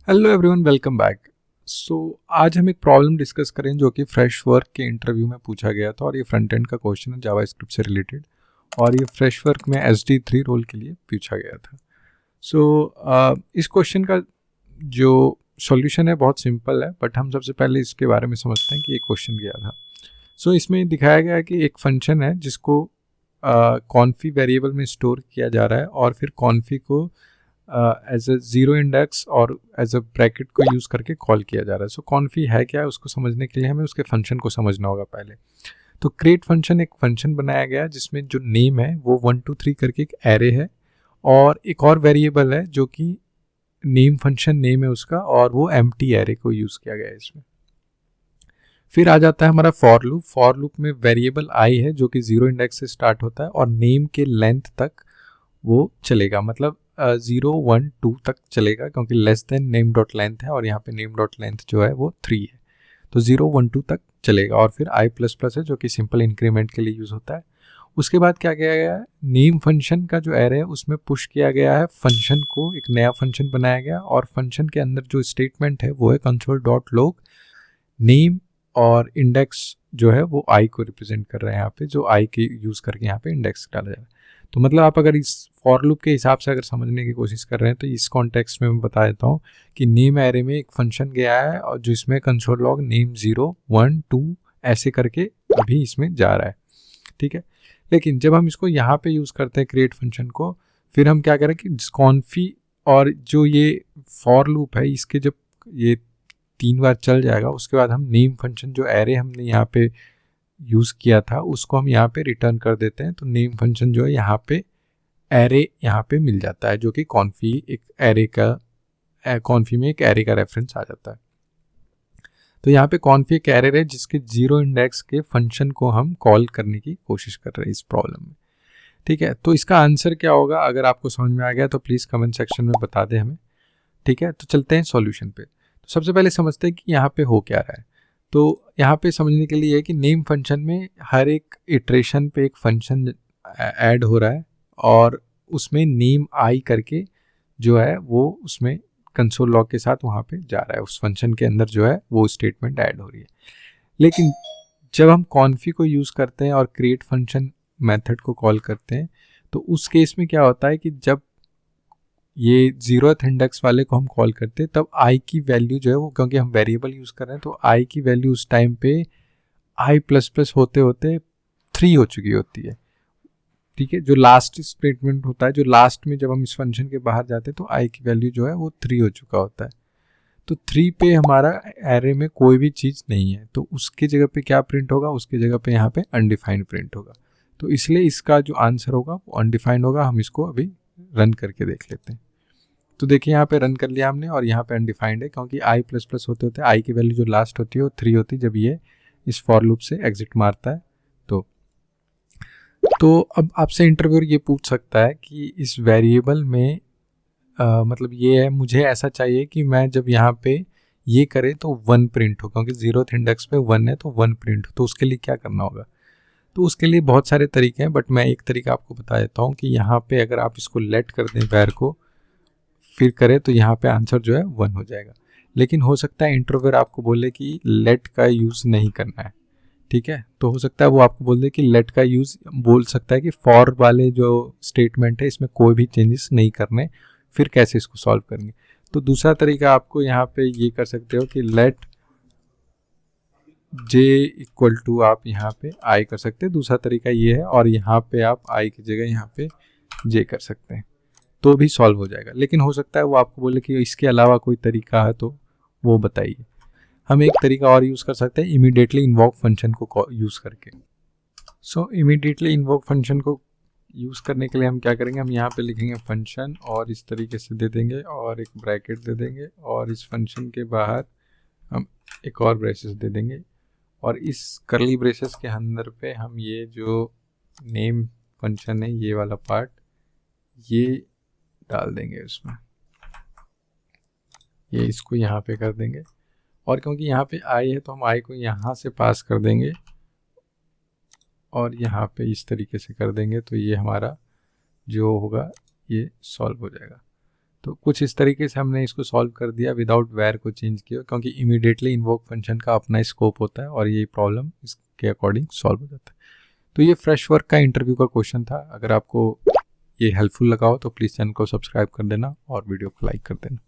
Hello everyone, welcome back. आज हम एक प्रॉब्लम डिस्कस करें जो कि फ्रेश वर्क के इंटरव्यू में पूछा गया था और ये फ्रंट एंड का क्वेश्चन है जावास्क्रिप्ट से रिलेटेड और ये फ्रेश वर्क में SD3 रोल के लिए पूछा गया था। इस क्वेश्चन का जो सॉल्यूशन है बहुत सिंपल है, बट हम सबसे पहले इसके बारे में समझते हैं कि ये क्वेश्चन गया था। इसमें दिखाया गया है कि एक फंक्शन है जिसको कॉन्फी वेरिएबल में स्टोर किया जा रहा है और फिर कॉन्फी को एज अ जीरो इंडेक्स और एज अ ब्रैकेट को यूज़ करके कॉल किया जा रहा है। कॉन्फी है क्या है, उसको समझने के लिए हमें उसके फंक्शन को समझना होगा पहले। तो क्रिएट फंक्शन एक फंक्शन बनाया गया जिसमें जो नेम है वो 1 2 3 करके एक एरे है और एक और वेरिएबल है जो कि नेम फंक्शन नेम है उसका, और वो एम्प्टी एरे को यूज़ किया गया है इसमें। फिर आ जाता है हमारा फॉर लूप। फॉर लूप में वेरिएबल आई है जो कि जीरो इंडेक्स से स्टार्ट होता है और नेम के लेंथ तक वो चलेगा, मतलब 0 1 2 तक चलेगा क्योंकि less than name dot length है और यहाँ पे नेम डॉट लेंथ जो है वो 3 है। तो 0 1 2 तक चलेगा और फिर i++ है जो कि सिंपल इंक्रीमेंट के लिए यूज़ होता है। उसके बाद क्या किया गया है, नेम फंक्शन का जो एरे है उसमें पुश किया गया है फंक्शन को, एक नया फंक्शन बनाया गया और फंक्शन के अंदर जो स्टेटमेंट है वो है console.log नेम और इंडेक्स जो है वो आई को रिप्रेजेंट कर रहा है यहाँ पे, जो आई के यूज़ करके यहाँ पे इंडेक्स डाला जा रहा है। तो मतलब आप अगर इस फॉर लूप के हिसाब से अगर समझने की कोशिश कर रहे हैं तो इस कॉन्टेक्स्ट में मैं बता देता हूँ कि नेम एरे में एक फंक्शन गया है और जो इसमें कंसोल लॉग नेम 0 1 2 ऐसे करके अभी इसमें जा रहा है, ठीक है। लेकिन जब हम इसको यहाँ पे यूज़ करते हैं क्रिएट फंक्शन को, फिर हम क्या करें कि कॉन्फी और जो ये फॉर लूप है इसके जब ये 3 बार चल जाएगा उसके बाद हम नेम फंक्शन जो एरे हमने यहाँ पे यूज़ किया था उसको हम यहाँ पे रिटर्न कर देते हैं। तो नेम फंक्शन जो है यहाँ पे एरे यहाँ पे मिल जाता है जो कि कॉन्फी एक एरे का कॉन्फी में एक एरे का रेफरेंस आ जाता है। तो यहाँ पे कॉन्फी एक एरे है जिसके जीरो इंडेक्स के फंक्शन को हम कॉल करने की कोशिश कर रहे हैं इस प्रॉब्लम में, ठीक है। तो इसका आंसर क्या होगा, अगर आपको समझ में आ गया तो प्लीज़ कमेंट सेक्शन में बता दें हमें, ठीक है। तो चलते हैं सॉल्यूशन पे। तो सबसे पहले समझते हैं कि यहाँ पे हो क्या रहा है। तो यहाँ पे समझने के लिए है कि नेम फंक्शन में हर एक इटरेशन पे एक फंक्शन ऐड हो रहा है और उसमें नेम आई करके जो है वो उसमें कंसोल लॉग के साथ वहाँ पे जा रहा है, उस फंक्शन के अंदर जो है वो स्टेटमेंट ऐड हो रही है। लेकिन जब हम कॉन्फी को यूज़ करते हैं और क्रिएट फंक्शन मेथड को कॉल करते हैं तो उस केस में क्या होता है कि जब ये जीरोथ इंडेक्स वाले को हम कॉल करते हैं तब आई की वैल्यू जो है वो, क्योंकि हम वेरिएबल यूज़ कर रहे हैं तो आई की वैल्यू उस टाइम पे i++ होते होते 3 हो चुकी होती है, ठीक है। जो लास्ट स्टेटमेंट होता है, जो लास्ट में जब हम इस फंक्शन के बाहर जाते हैं तो आई की वैल्यू जो है वो 3 हो चुका होता है। तो 3 पे हमारा एरे में कोई भी चीज़ नहीं है तो उसकी जगह पे क्या प्रिंट होगा, उसकी जगह पे यहाँ पे अनडिफाइंड प्रिंट होगा। तो इसलिए इसका जो आंसर होगा वो अनडिफाइंड होगा। हम इसको अभी रन करके देख लेते हैं। तो देखिए यहाँ पे रन कर लिया हमने और यहाँ पे अनडिफाइंड है क्योंकि i++ होते होते आई की वैल्यू जो लास्ट होती है वो 3 होती है जब ये इस फॉर लूप से एग्जिट मारता है। तो अब आपसे इंटरव्यूअर ये पूछ सकता है कि इस वेरिएबल में मतलब ये है, मुझे ऐसा चाहिए कि मैं जब यहाँ पे ये करे तो 1 प्रिंट हो, क्योंकि जीरोथ इंडेक्स पे 1 है तो 1 प्रिंट हो। तो उसके लिए क्या करना होगा, तो उसके लिए बहुत सारे तरीके हैं बट मैं एक तरीका आपको बता देता हूँ कि यहाँ पे अगर आप इसको लेट कर दें वैर को फिर करें तो यहाँ पे आंसर जो है 1 हो जाएगा। लेकिन हो सकता है इंटरव्यूअर आपको बोले कि लेट का यूज़ नहीं करना है, ठीक है। तो हो सकता है वो आपको बोल दे कि लेट का यूज़, बोल सकता है कि फॉर वाले जो स्टेटमेंट है इसमें कोई भी चेंजेस नहीं करने, फिर कैसे इसको सॉल्व करेंगे। तो दूसरा तरीका आपको यहाँ पे ये कर सकते हो कि लेट j इक्वल टू आप यहाँ पे i कर सकते हैं, दूसरा तरीका ये है। और यहाँ पे आप i की जगह यहाँ पे j कर सकते हैं तो भी सॉल्व हो जाएगा। लेकिन हो सकता है वो आपको बोले कि इसके अलावा कोई तरीका है तो वो बताइए। हम एक तरीका और यूज़ कर सकते हैं इमीडिएटली इन्वोक फंक्शन को यूज़ करके। इमीडिएटली इन्वोक फंक्शन को यूज़ करने के लिए हम क्या करेंगे, हम यहाँ पे लिखेंगे फंक्शन और इस तरीके से दे देंगे और एक ब्रैकेट दे देंगे और इस फंक्शन के बाहर हम एक और ब्रेसेस दे देंगे और इस करली ब्रेसेस के अंदर पे हम ये जो नेम फंक्शन है ये वाला पार्ट ये डाल देंगे उसमें, ये इसको यहाँ पे कर देंगे। और क्योंकि यहाँ पे आई है तो हम आई को यहाँ से पास कर देंगे और यहाँ पे इस तरीके से कर देंगे तो ये हमारा जो होगा ये सॉल्व हो जाएगा। तो कुछ इस तरीके से हमने इसको सॉल्व कर दिया विदाउट वेयर को चेंज किया, क्योंकि इमीडिएटली इन्वोक फंक्शन का अपना स्कोप होता है और ये प्रॉब्लम इसके अकॉर्डिंग सॉल्व हो जाता है। तो ये फ्रेश वर्क का इंटरव्यू का क्वेश्चन था। अगर आपको ये हेल्पफुल लगा हो तो प्लीज़ चैनल को सब्सक्राइब कर देना और वीडियो को लाइक कर देना।